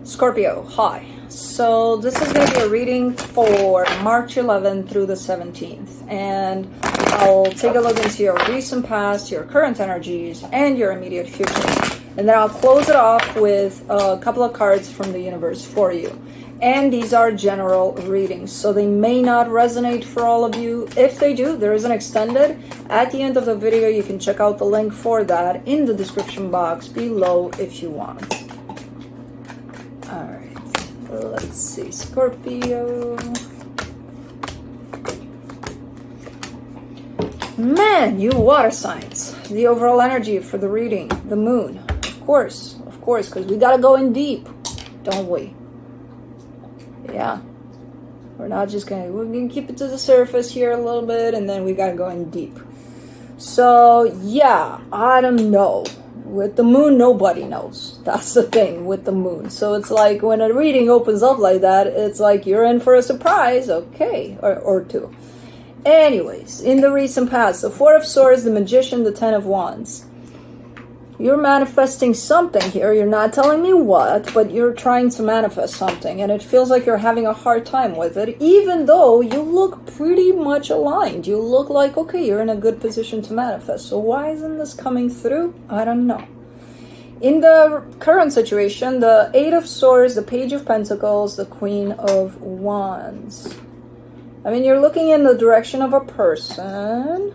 Scorpio, hi. So this is going to be a reading for March 11th through the 17th. And I'll take a look into your recent past, your current energies, and your immediate future. And then I'll close it off with a couple of cards from the universe for you. And these are general readings, so they may not resonate for all of you. If they do, there is an extended. At the end of the video, you can check out the link for that in the description box below if you want. Alright, let's see. Scorpio. Man, you water signs. The overall energy for the reading, the moon. Of course, because we gotta go in deep, don't we? Yeah, we're gonna keep it to the surface here a little bit, and then we gotta go in deep. So yeah, I don't know. With the moon, nobody knows. That's the thing with the moon. So it's like when a reading opens up like that, it's like you're in for a surprise, okay, or two. Anyways, in the recent past, the Four of Swords, the Magician, the Ten of Wands. You're manifesting something here. You're not telling me what, but you're trying to manifest something. And it feels like you're having a hard time with it, even though you look pretty much aligned. You look like, okay, you're in a good position to manifest. So why isn't this coming through? I don't know. In the current situation, the Eight of Swords, the Page of Pentacles, the Queen of Wands. I mean, you're looking in the direction of a person.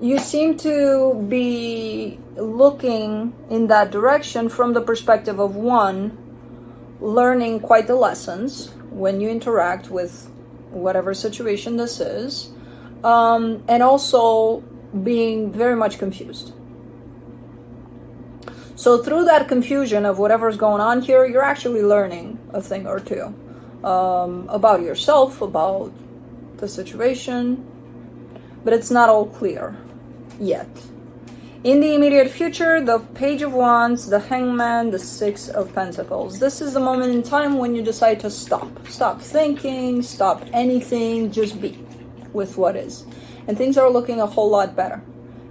You seem to be looking in that direction from the perspective of one, learning quite the lessons when you interact with whatever situation this is, and also being very much confused. So through that confusion of whatever's going on here, you're actually learning a thing or two about yourself, about the situation, but it's not all clear yet. In the immediate future, the Page of Wands, the Hangman, the Six of Pentacles. This is the moment in time when you decide to stop thinking, stop anything, just be with what is. And things are looking a whole lot better.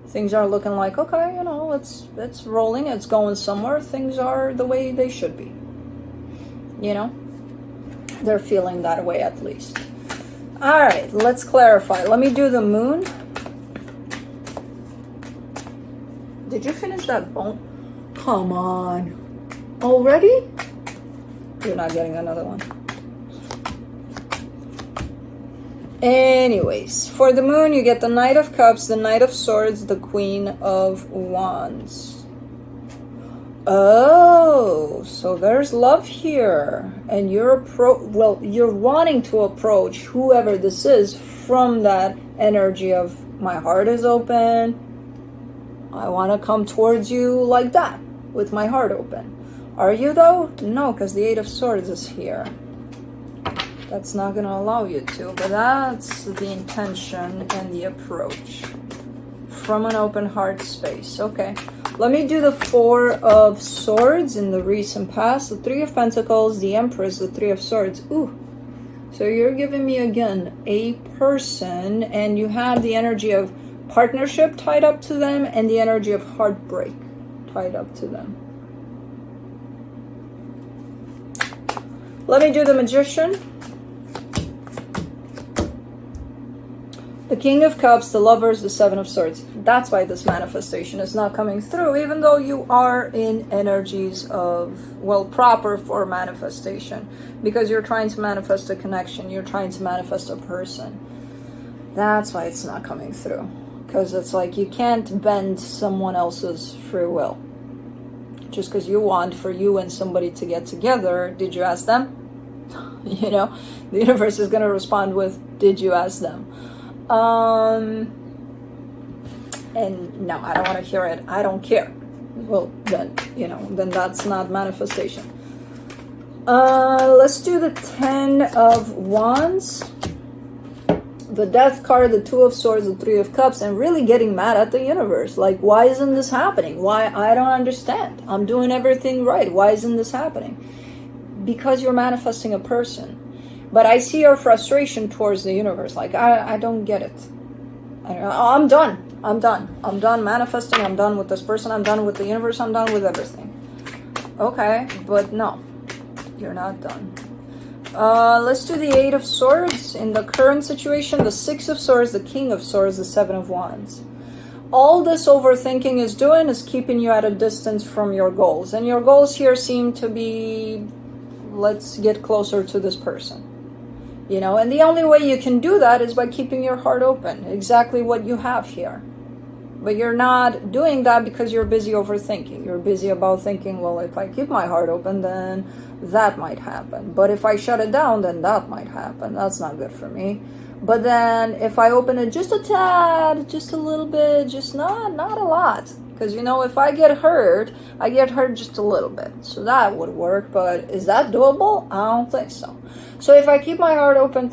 Things are looking like, okay, you know, it's rolling, it's going somewhere. Things are the way they should be. You know, they're feeling that way at least. All right, let's clarify. Let me do the moon. Did you finish that bone? Come on. Already? You're not getting another one. Anyways, for the moon, you get the Knight of Cups, the Knight of Swords, the Queen of Wands. Oh, so there's love here. And you're wanting to approach whoever this is from that energy of my heart is open. I want to come towards you like that, with my heart open. Are you though? No, because the Eight of Swords is here. That's not going to allow you to, but that's the intention and the approach. From an open heart space. Okay, let me do the Four of Swords in the recent past. The Three of Pentacles, the Empress, the Three of Swords. Ooh, so you're giving me again a person, and you have the energy of partnership tied up to them and the energy of heartbreak tied up to them. Let me do the Magician. The King of Cups, the Lovers, the Seven of Swords. That's why this manifestation is not coming through, even though you are in energies of, well, proper for manifestation, because you're trying to manifest a connection, you're trying to manifest a person. That's why it's not coming through. Because it's like you can't bend someone else's free will. Just because you want for you and somebody to get together, did you ask them? You know, the universe is going to respond with, did you ask them? And no, I don't want to hear it. I don't care. Well, then, you know, then that's not manifestation. Let's do the Ten of Wands. The Death card, the Two of Swords, the Three of Cups, and really getting mad at the universe. Like, why isn't this happening? Why? I don't understand. I'm doing everything right. Why isn't this happening? Because you're manifesting a person. But I see your frustration towards the universe. Like, I don't get it. I'm done. I'm done manifesting. I'm done with this person. I'm done with the universe. I'm done with everything. Okay, but no, you're not done. Let's do the Eight of Swords. In the current situation, the Six of Swords, the King of Swords, the Seven of Wands. All this overthinking is doing is keeping you at a distance from your goals. And your goals here seem to be, let's get closer to this person. You know, and the only way you can do that is by keeping your heart open. Exactly what you have here. But you're not doing that because you're busy overthinking. You're busy about thinking, well, if I keep my heart open, then that might happen. But if I shut it down, then that might happen. That's not good for me. But then if I open it just a tad, just a little bit, just not a lot. Because, you know, if I get hurt just a little bit. So that would work. But is that doable? I don't think so. So if I keep my heart open,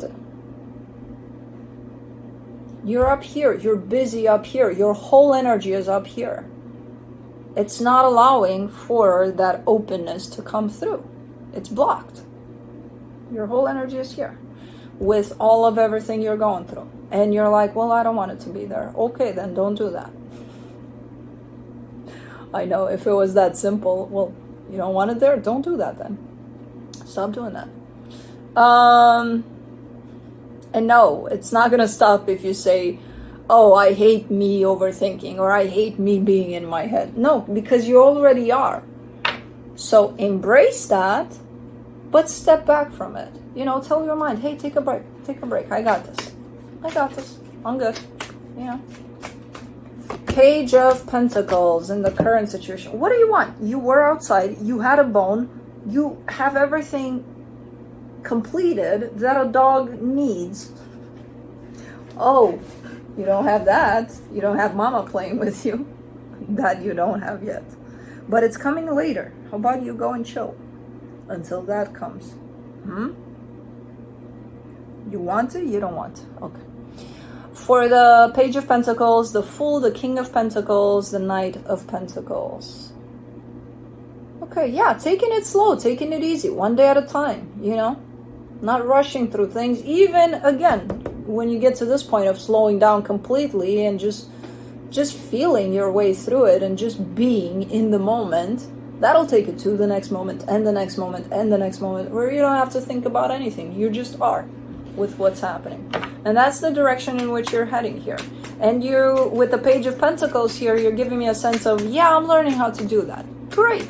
you're up here. You're busy up here. Your whole energy is up here. It's not allowing for that openness to come through. It's blocked. Your whole energy is here with all of everything you're going through. And you're like, well, I don't want it to be there. Okay, then don't do that. I know if it was that simple, well, you don't want it there? Don't do that then. Stop doing that. And no, it's not going to stop if you say, oh, I hate me overthinking or I hate me being in my head. No, because you already are. So embrace that, but step back from it. You know, tell your mind, hey, take a break. Take a break. I got this. I'm good. You know. Page of Pentacles in the current situation. What do you want? You were outside. You had a bone. You have everything completed that a dog needs. Oh, you don't have that. You don't have mama playing with you. That you don't have yet. But it's coming later. How about you go and chill until that comes? You want to? You don't want to? Okay. For the Page of Pentacles, the Fool, the King of Pentacles, the Knight of Pentacles. Okay, yeah, taking it slow, taking it easy, one day at a time, you know? Not rushing through things, even, again, when you get to this point of slowing down completely and just feeling your way through it and just being in the moment, that'll take it to the next moment and the next moment and the next moment where you don't have to think about anything. You just are with what's happening. And that's the direction in which you're heading here. And you, with the Page of Pentacles here, you're giving me a sense of, yeah, I'm learning how to do that. Great.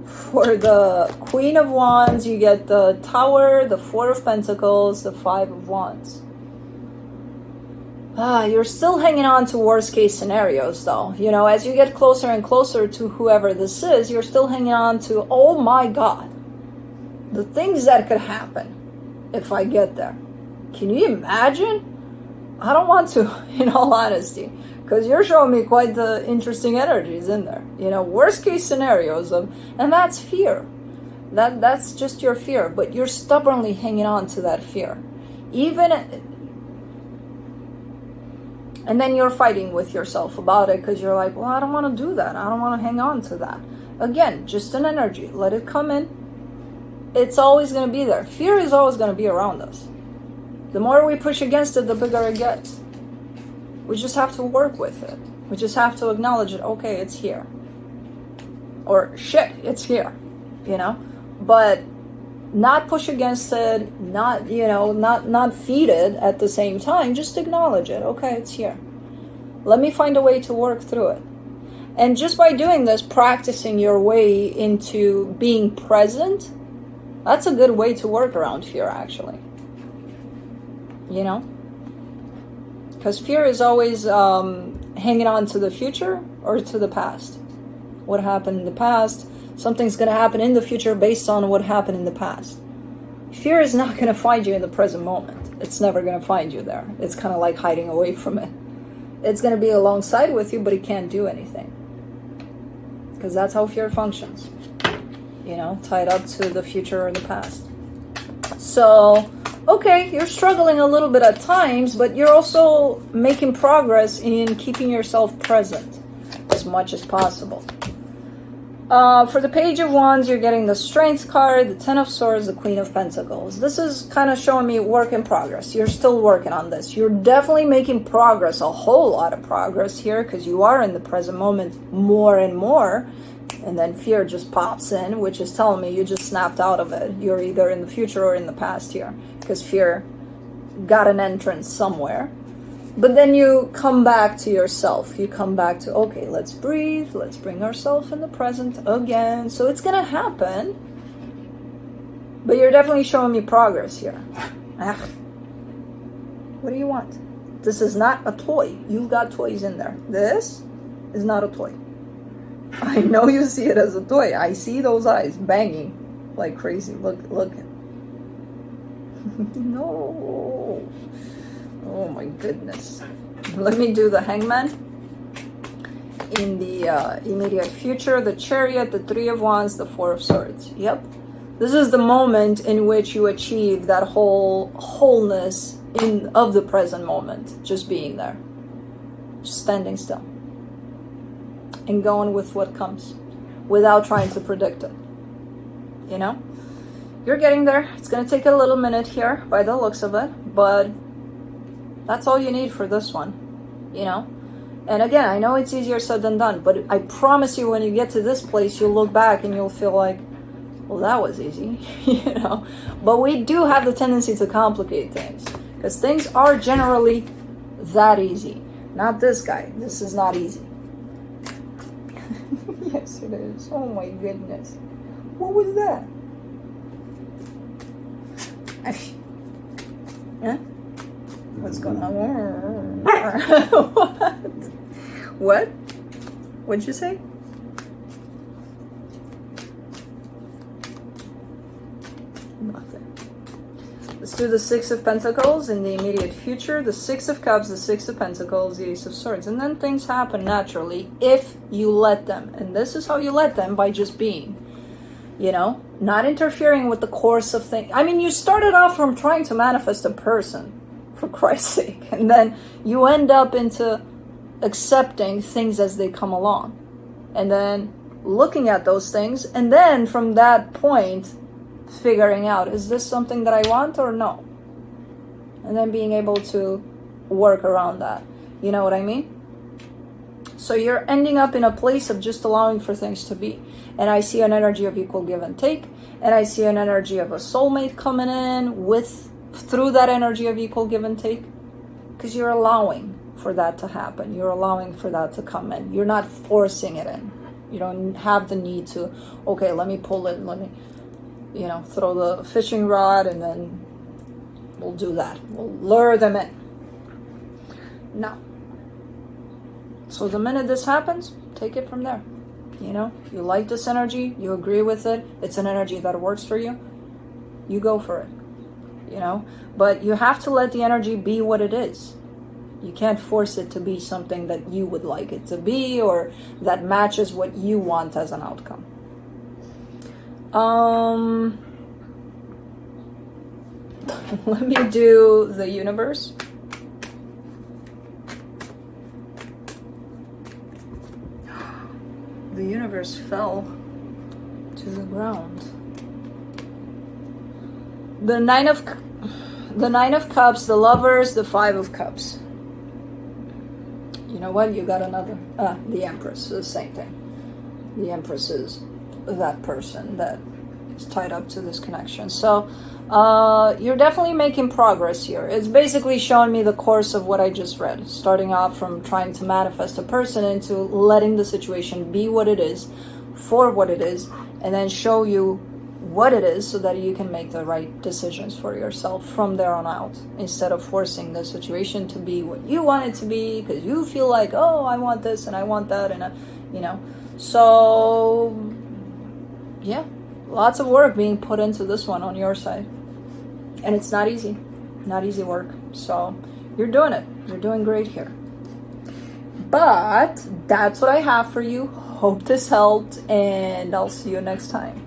For the Queen of Wands, you get the Tower, the Four of Pentacles, the Five of Wands. You're still hanging on to worst case scenarios, though. You know, as you get closer and closer to whoever this is, you're still hanging on to, oh my God, the things that could happen if I get there. Can you imagine? I don't want to, in all honesty. Because you're showing me quite the interesting energies in there. You know, worst case scenarios of, and that's fear. That's just your fear, but you're stubbornly hanging on to that fear. And then you're fighting with yourself about it because you're like, well, I don't want to do that. I don't want to hang on to that. Again, just an energy. Let it come in. It's always going to be there. Fear is always going to be around us. The more we push against it, the bigger it gets. We just have to work with it. We just have to acknowledge it. Okay, it's here. Or shit, it's here. You know? But not push against it, not feed it at the same time. Just acknowledge it. Okay, it's here. Let me find a way to work through it. And just by doing this, practicing your way into being present, that's a good way to work around fear, actually. You know? Because fear is always hanging on to the future or to the past. What happened in the past, something's going to happen in the future based on what happened in the past. Fear is not going to find you in the present moment. It's never going to find you there. It's kind of like hiding away from it. It's going to be alongside with you, but it can't do anything. Because that's how fear functions. You know, tied up to the future or the past. So, okay, you're struggling a little bit at times, but you're also making progress in keeping yourself present as much as possible. For the Page of Wands, you're getting the Strength card, the Ten of Swords, the Queen of Pentacles. This is kind of showing me work in progress. You're still working on this. You're definitely making progress, a whole lot of progress here, because you are in the present moment more and more. And then fear just pops in, which is telling me you just snapped out of it. You're either in the future or in the past here, because fear got an entrance somewhere. But then you come back to yourself. You come back to, okay, let's breathe. Let's bring ourselves in the present again. So it's going to happen. But you're definitely showing me progress here. What do you want? This is not a toy. You've got toys in there. This is not a toy. I know you see it as a toy. I see those eyes banging like crazy. Look. No. Oh my goodness. Let me do the Hangman. In the immediate future, the Chariot, the Three of Wands, the Four of Swords. Yep. This is the moment in which you achieve that wholeness of the present moment. Just being there. Just standing still. And going with what comes. Without trying to predict it. You know? You're getting there. It's going to take a little minute here by the looks of it. But that's all you need for this one, you know? And again, I know it's easier said than done, but I promise you when you get to this place, you'll look back and you'll feel like, well, that was easy, you know? But we do have the tendency to complicate things, because things are generally that easy. Not this guy. This is not easy. Yes, it is. Oh my goodness. What was that? Huh? What's going on? What? What'd you say? Nothing. Let's do the Six of Pentacles in the immediate future. The Six of Cups, the Six of Pentacles, the Ace of Swords. And then things happen naturally if you let them. And this is how you let them, by just being. You know? Not interfering with the course of things. I mean, you started off from trying to manifest a person. For Christ's sake. And then you end up into accepting things as they come along. And then looking at those things. And then from that point, figuring out, is this something that I want or no? And then being able to work around that. You know what I mean? So you're ending up in a place of just allowing for things to be. And I see an energy of equal give and take. And I see an energy of a soulmate coming in through that energy of equal give and take, because you're allowing for that to happen. You're allowing for that to come in. You're not forcing it in. You don't have the need to, okay, let me pull it, let me, throw the fishing rod, and then we'll do that. We'll lure them in. No. So the minute this happens, take it from there. You like this energy, you agree with it, it's an energy that works for you, you go for it. But you have to let the energy be what it is. You can't force it to be something that you would like it to be, or that matches what you want as an outcome. Let me do the universe. The universe fell to the ground. The Nine of Cups, the Lovers, the Five of Cups. You know what? You got another. The Empress, the same thing. The Empress is that person that is tied up to this connection. So you're definitely making progress here. It's basically showing me the course of what I just read. Starting off from trying to manifest a person into letting the situation be what it is, for what it is, and then show you what it is so that you can make the right decisions for yourself from there on out, instead of forcing the situation to be what you want it to be because you feel like, oh, I want this and I want that, and so yeah, lots of work being put into this one on your side, and it's not easy work. So you're doing it. You're doing great here. But that's what I have for you. Hope this helped, and I'll see you next time.